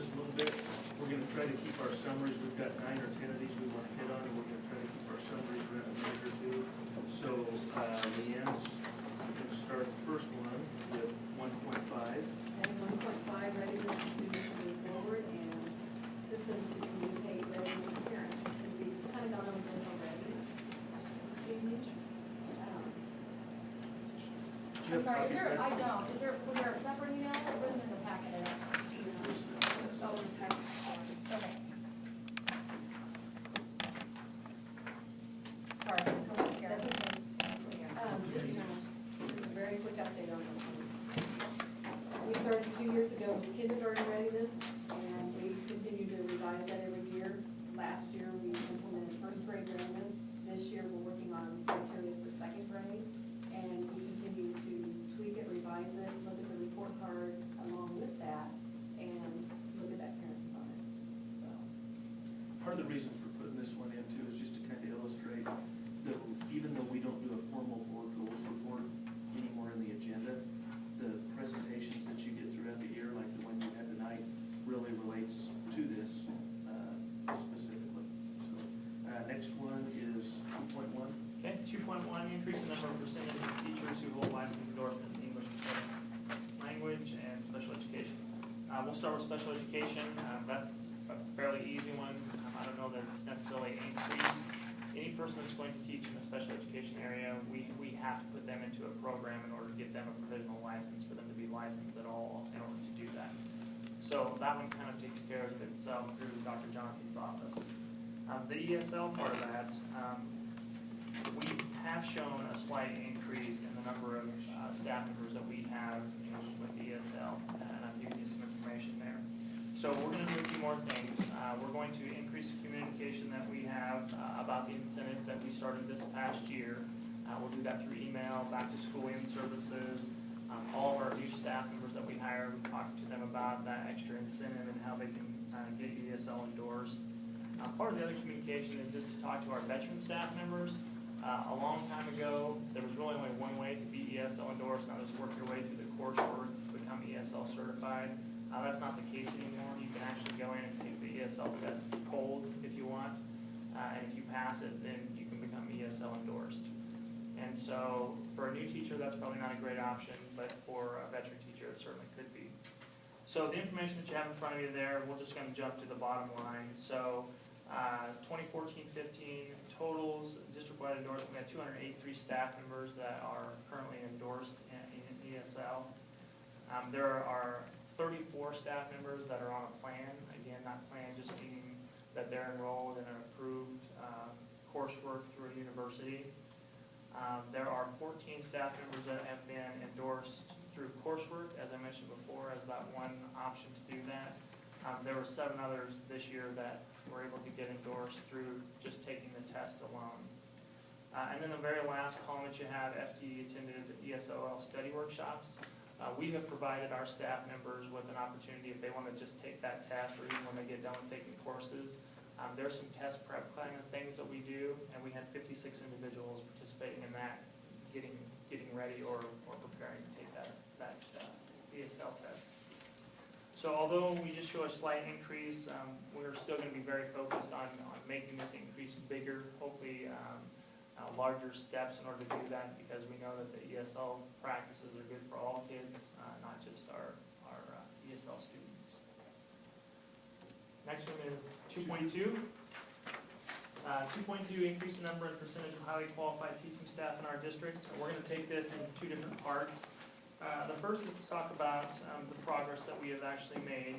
this a little bit. We're going to try to keep our summaries. We've got 9 or 10 of these we want to hit on, and we're going to try to keep our summaries around a minute or two. So, Leanne's going to start the first one with 1.5. And 1.5, readiness of students to move forward, and systems to communicate readiness and parents. And we've kind of gone over this already. Excuse me. I'm sorry, is there, I don't, is there, was there a separate email or was it in the packet? Oh, it was packet. Okay. Sorry, come on, Karen. That's okay. Just a very quick update on this one. We started 2 years ago with kindergarten readiness, and we continue to revise that every year. Last year, we implemented first grade readiness. This year, we're working on criteria for second grade, and we continue to tweak it, revise it, look at the report card along with that, and look at that parent component. So, Part of the reason for putting this one in too is just to kind of illustrate that even though we don't do a formal board goals report anymore in the agenda, the presentations that you get throughout the year, like the one you had tonight, really relates to this specifically. So, next one is 2.1. Okay, 2.1, increase the number of percentage of teachers who hold license endorsement in English language and special education. We'll start with special education. That's a fairly easy one. I don't know that it's necessarily an increase. Any person that's going to teach in the special education area, we have to put them into a program in order to get them a provisional license for them to be licensed at all in order to do that. So that one kind of takes care of itself through Dr. Johnson's office. The ESL part of that, we have shown a slight increase in the number of staff members that we have with the ESL, and I've given you some information there. So we're going to do a few more things. We're going to increase the communication that we have about the incentive that we started this past year. We'll do that through email, back to school in-services. All of our new staff members that we hire, we talk to them about that extra incentive and how they can get ESL endorsed. Part of the other communication is just to talk to our veteran staff members. A long time ago, there was really only one way to be ESL endorsed, and that was work your way through the coursework to become ESL certified. That's not the case anymore. You can actually go in and take the ESL test cold if you want, and if you pass it, then you can become ESL endorsed. And so for a new teacher, that's probably not a great option, but for a veteran teacher, it certainly could be. So the information that you have in front of you there, we're just going to jump to the bottom line. So 2014-15 totals, district-wide endorsement, we have 283 staff members that are currently endorsed in ESL. There are 34 staff members that are on a plan. Again, that plan just meaning that they're enrolled in an approved coursework through a university. There are 14 staff members that have been endorsed through coursework, as I mentioned before, as that one option to do that. There were 7 others this year that were able to get endorsed through just taking the test alone. And then the very last column that you have, FTE attended ESOL study workshops. We have provided our staff members with an opportunity if they want to just take that test, or even when they get done with taking courses. There's some test prep kind of things that we do, and we had 56 individuals participating in that, getting ready or preparing to take that ESL test. So although we just show a slight increase, we're still going to be very focused on making this increase bigger, hopefully larger steps in order to do that, because we know that the ESL practices are good for all kids, not just our ESL students. Next one is 2.2. 2.2, increase the number and percentage of highly qualified teaching staff in our district. We're going to take this in 2 different parts. The first is to talk about the progress that we have actually made.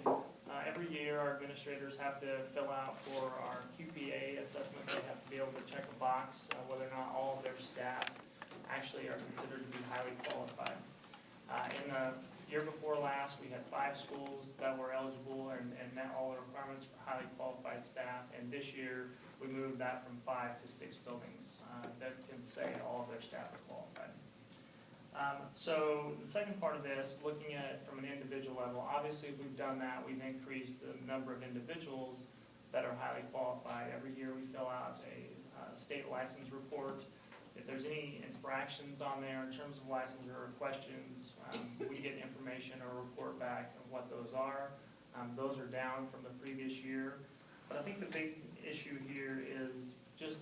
Every year our administrators have to fill out for our QPA assessment. They have to be able to check a box whether or not all of their staff actually are considered to be highly qualified. In the year before last, we had 5 schools that were eligible and met all the requirements for highly qualified staff, and this year we moved that from 5 to 6 buildings that can say all of their staff are qualified. So the second part of this, looking at it from an individual level, obviously if we've done that, we've increased the number of individuals that are highly qualified. Every year we fill out a state license report. If there's any infractions on there in terms of licensure or questions, we get information or report back of what those are. Those are down down from the previous year. But I think the big issue here is just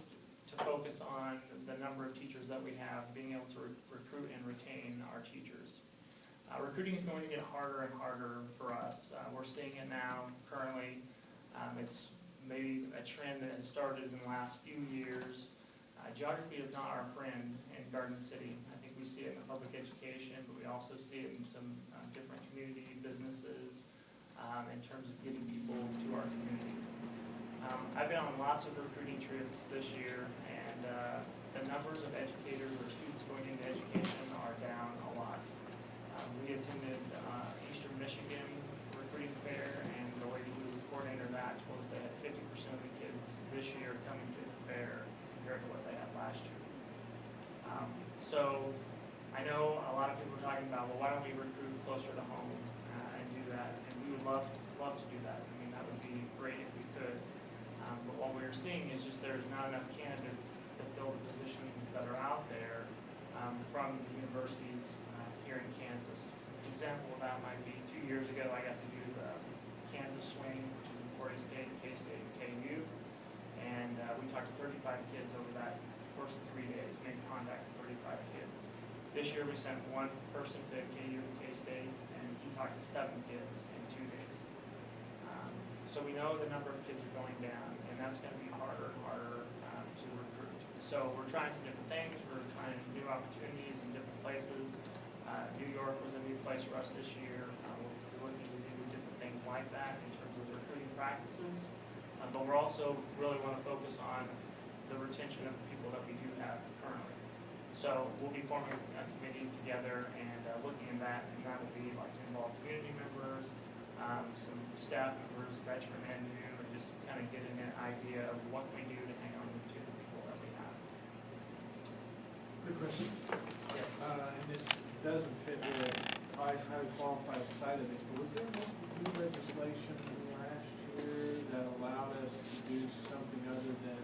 to focus on the number of teachers that we have, being able to recruit and retain our teachers. Recruiting is going to get harder and harder for us. We're seeing it now currently. It's maybe a trend that has started in the last few years. Geography is not our friend in Garden City. I think we see it in public education, but we also see it in some different community businesses in terms of getting people to our community. I've been on lots of recruiting trips this year, and the numbers of educators or students going into education are down a lot. We attended Eastern Michigan recruiting fair, and the lady who was the coordinator of that told us they had 50% of the kids this year coming to the fair compared to what they had last year. So I know a lot of people are talking about, well, why don't we recruit closer to home and do that? And we would love to do that. I mean, that would be great if we could. But what we're seeing is just there's not enough candidates to fill the positions that are out there from the universities here in Kansas. An example of that might be 2 years ago I got to do the Kansas swing, which is in Florida State, K-State, and KU. And we talked to 35 kids over that course of 3 days, made contact with 35 kids. This year we sent one person to KU and K-State, and he talked to 7 kids in 2 days. So we know the number of kids are going down, and that's going to be harder and harder to recruit. So we're trying some different things. We're trying new opportunities in different places. New York was a new place for us this year. We're looking to do different things like that in terms of recruiting practices. But we're also really want to focus on the retention of the people that we do have currently. So we'll be forming a committee together and looking at that, and that will be like to involve community members, some staff members, veteran and new, and just kind of getting an idea of what we do to hang on to the people that we have. Good question. Yes. And this doesn't fit the highly qualified side of this, but was there new legislation last year that allowed us to do something other than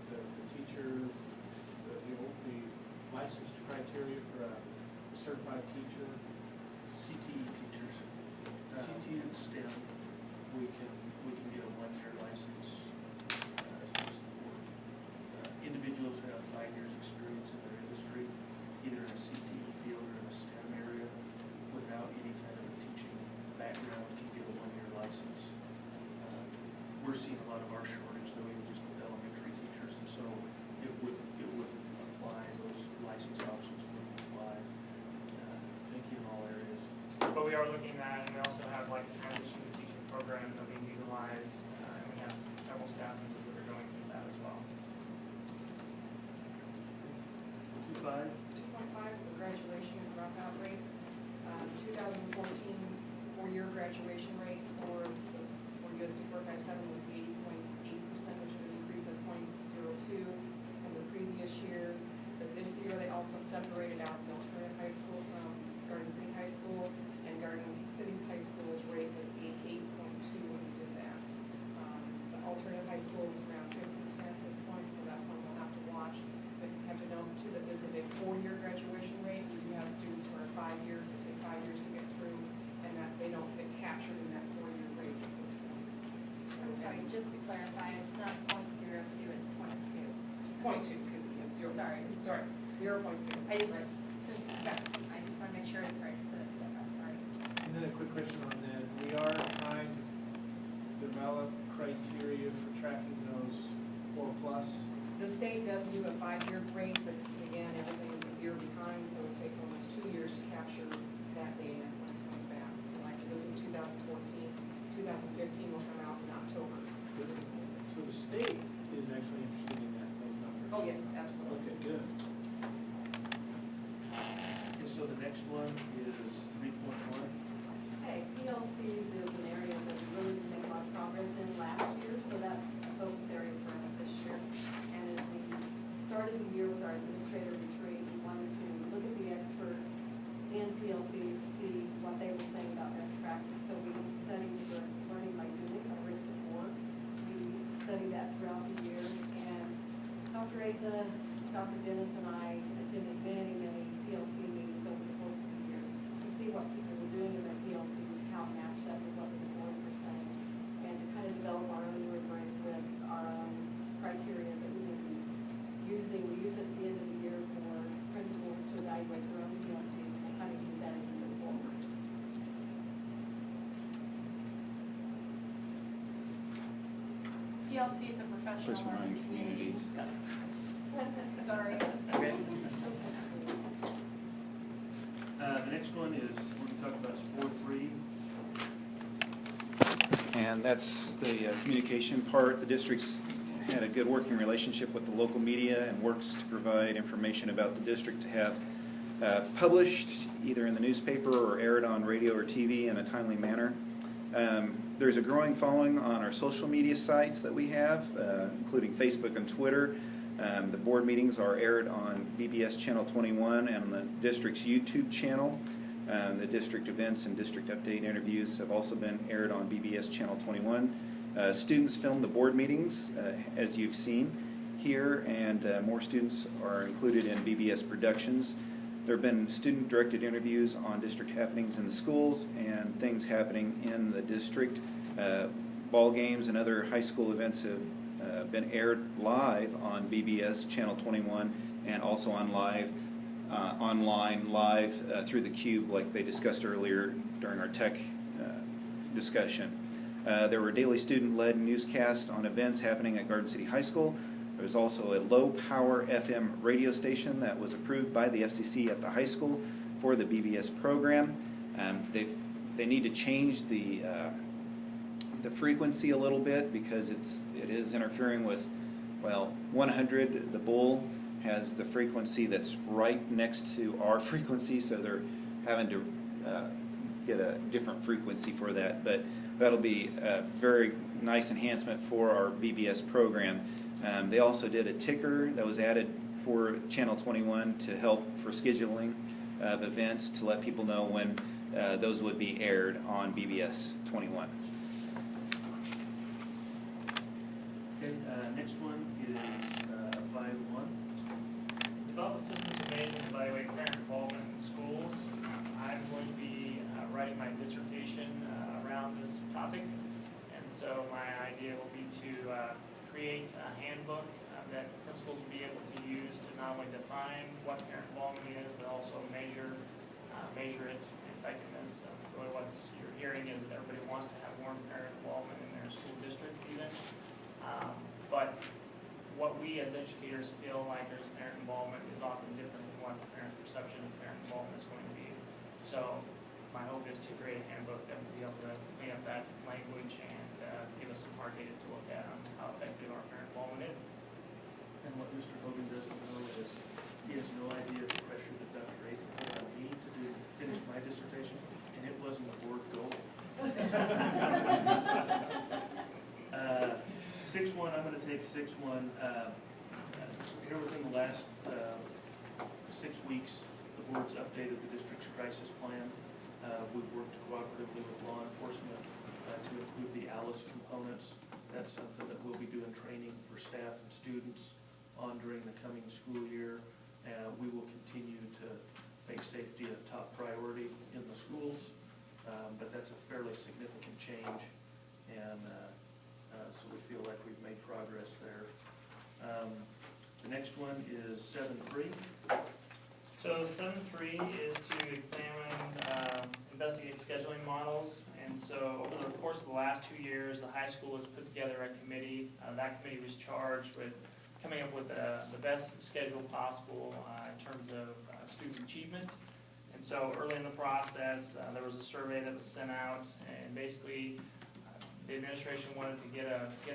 the teacher, the licensed criteria for a certified teacher? CTE teachers, CTE and STEM, we can get a 1-year license across the board. Individuals who have 5 years experience in their industry, either in a CTE field or in a STEM area, without any kind of a teaching background, can get a 1-year license. We're seeing a lot of our shortage though, even just with elementary teachers, and so it would apply, those license options would apply, I think in all areas. But we are looking at, and we also have like the transition to teaching program that we utilize, and we have several staff members that are going through that as well. 2.5. 2.5 is the graduation and dropout rate. 2014 4-year graduation rate for USD-457 was 80.8%, which is an increase of 0.02 from the previous year. But this year, they also separated out the alternate high school from Garden City High School, and Garden City's high school's rate was 88.2 when we did that. The alternate high school was around 50% at this point, so that's one we'll have to watch. But you have to know too that this is a 4-year graduation rate. We do have students who are 5 years, that take 5 years to get through, and that they don't get captured in that 4-year rate at this point. I'm sorry, just to clarify, it's not 0.02, it's 0.2. 0.2, excuse me, yeah, 0.2. Sorry, 0.2. I just, Right. since, I just want to make sure it's right for the PFS, sorry. And then a quick question on that. We are trying to develop criteria for tracking those 4+. The state does do a 5-year rate, but again, everything is a year behind, so it takes almost 2 years to capture that data when it comes back. So like this was 2014, 2015 will come out in October. So the state is actually interested in that, those numbers? Oh, yes, absolutely. Okay, good. Okay, so the next one is 3.1. Okay, PLCs is an area that we really didn't make a lot of progress in last year, so that's a focus area for us this year. And as we started the year with our administrator retreat, we wanted to look at the expert in PLCs to see what they were saying about best practice. So we studied the learning by doing, I read it before. We studied that throughout the year, and Dr. Atha, Dr. Dennis, and I attended many PLC meetings over the course of the year to see what people were doing in their PLCs, how it matched up with what the boards were saying. PLCs and professional Personal learning learning communities. communities. Sorry. Okay. The next one is, we're going to talk about is 4.3. And that's the communication part. The district's had a good working relationship with the local media and works to provide information about the district to have published either in the newspaper or aired on radio or TV in a timely manner. There's a growing following on our social media sites that we have, including Facebook and Twitter. The board meetings are aired on BBS Channel 21 and on the district's YouTube channel. The district events and district update interviews have also been aired on BBS Channel 21. Students film the board meetings, as you've seen here, and more students are included in BBS productions. There have been student-directed interviews on district happenings in the schools and things happening in the district. Ball games and other high school events have been aired live on BBS Channel 21 and also on online live through the Cube, like they discussed earlier during our tech discussion. There were daily student-led newscasts on events happening at Garden City High School. There was also a low-power FM radio station that was approved by the FCC at the high school for the BBS program. They need to change the frequency a little bit because it is interfering with, well, 100. The Bull has the frequency that's right next to our frequency, so they're having to get a different frequency for that. But that'll be a very nice enhancement for our BBS program. They also did a ticker that was added for Channel 21 to help for scheduling of events to let people know when those would be aired on BBS 21. Okay, next one is 5.1. Develop a system to manage and evaluate parent involvement in schools. I'm going to be writing my dissertation around this topic, and so my idea will be to create a handbook that principals will be able to use to not only define what parent involvement is, but also measure its effectiveness. Really what you're hearing is that everybody wants to have more parent involvement in their school districts even. But what we as educators feel like there's parent involvement is often different than what the parent's perception of parent involvement is going to be. So my hope is to create a handbook that will be able to clean up that language and give us some hard data to look at on how effective our parent involvement is. And what Mr. Hogan doesn't know is he has no idea the pressure that Dr. Aiken put on me to finish my dissertation, and it wasn't a board goal. 6.1, I'm going to take 6.1. Here within the last 6 weeks, the board's updated the district's crisis plan. We've worked cooperatively with law enforcement to include the ALICE components. That's something that we'll be doing training for staff and students on during the coming school year. We will continue to make safety a top priority in the schools, but that's a fairly significant change, and so we feel like we've made progress there. The next one is 7.3. So 7.3 is to examine, investigate scheduling models. And so over the course of the last 2 years, the high school has put together a committee. That committee was charged with coming up with the best schedule possible in terms of student achievement. And so early in the process, there was a survey that was sent out, and basically the administration wanted to get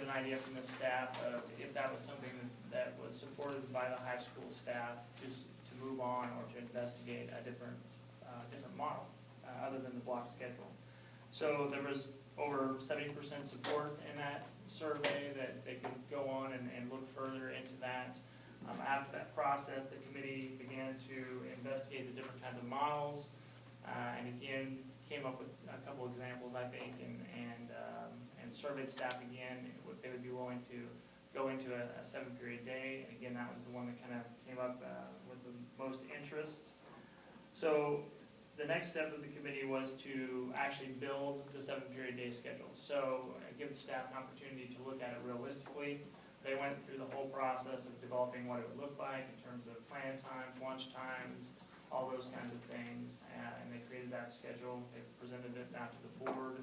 an idea from the staff of if that was something that was supported by the high school staff to move on or to investigate a different model other than the block schedule. So there was over 70% support in that survey that they could go on and look further into that. After that process, the committee began to investigate the different kinds of models, and again came up with a couple examples, I think, and surveyed staff again. They would be willing to go into a 7-period day. And again, that was the one that kind of came up with the most interest. So the next step of the committee was to actually build the 7-period day schedule. So give the staff an opportunity to look at it realistically. They went through the whole process of developing what it would look like in terms of plan times, lunch times, all those kinds of things, and they created that schedule. They presented it now to the board.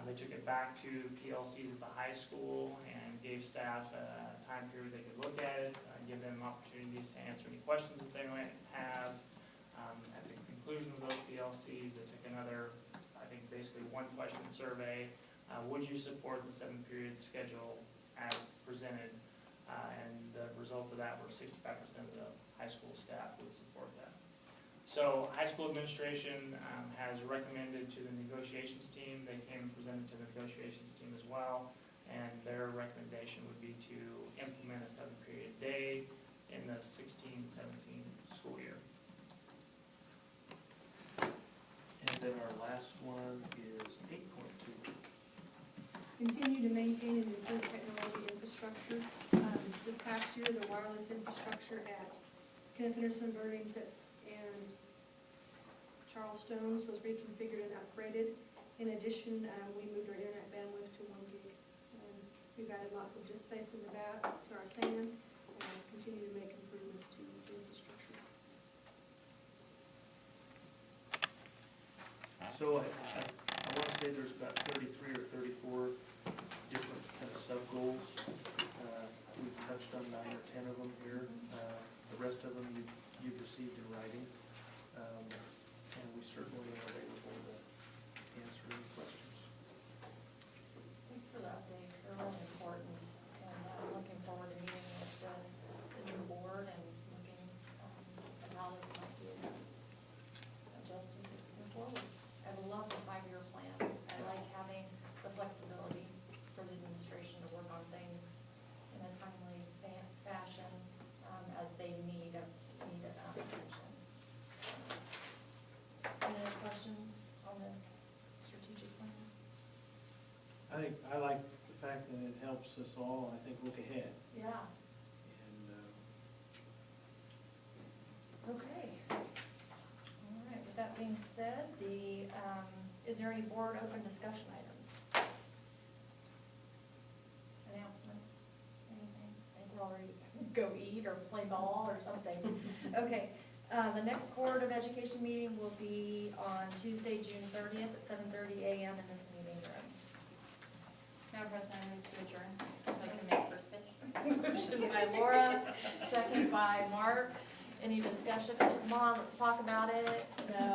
They took it back to PLCs at the high school, and gave staff a time period they could look at it, give them opportunities to answer any questions that they might have. At the conclusion of those TLCs, they took another, I think basically one question survey. Would you support the 7-period schedule as presented? And the results of that were 65% of the high school staff would support that. So high school administration has recommended to the negotiations team. They came and presented to the negotiations team as well. And their recommendation would be to implement a 7-period day in the 16-17 school year. And then our last one is 8.2. Continue to maintain and improve technology infrastructure. This past year, the wireless infrastructure at Kenneth Henderson, Burning Sets, and Charles Stones was reconfigured and upgraded. In addition, we moved our internet bandwidth to 1 gig. We've added lots of disk space in the back to our SAN, and continue to make improvements to the infrastructure. So I want to say there's about 33 or 34 different kind of sub-goals. We've touched on 9 or 10 of them here. The rest of them you've received in writing. And we certainly are available to answer any questions. Thanks for the updates, they're really important, and I'm looking forward to meeting with the new board and looking at how this might be adjusted to move forward. I love the 5-year plan. I like having the flexibility for the administration to work on things in a timely fashion as they need attention. Any other questions on the strategic plan? I like the fact that it helps us all, I think, look ahead. Yeah. And Okay. All right, with that being said, is there any board open discussion items? Announcements, anything? I think we're all ready to go eat or play ball or something. Okay, the next Board of Education meeting will be on Tuesday, June 30th at 7:30 a.m. in this meeting room. Madam President, I move to adjourn. So I can make first pitch. Motion by Laura, second by Mark. Any discussion? Come on, let's talk about it. No.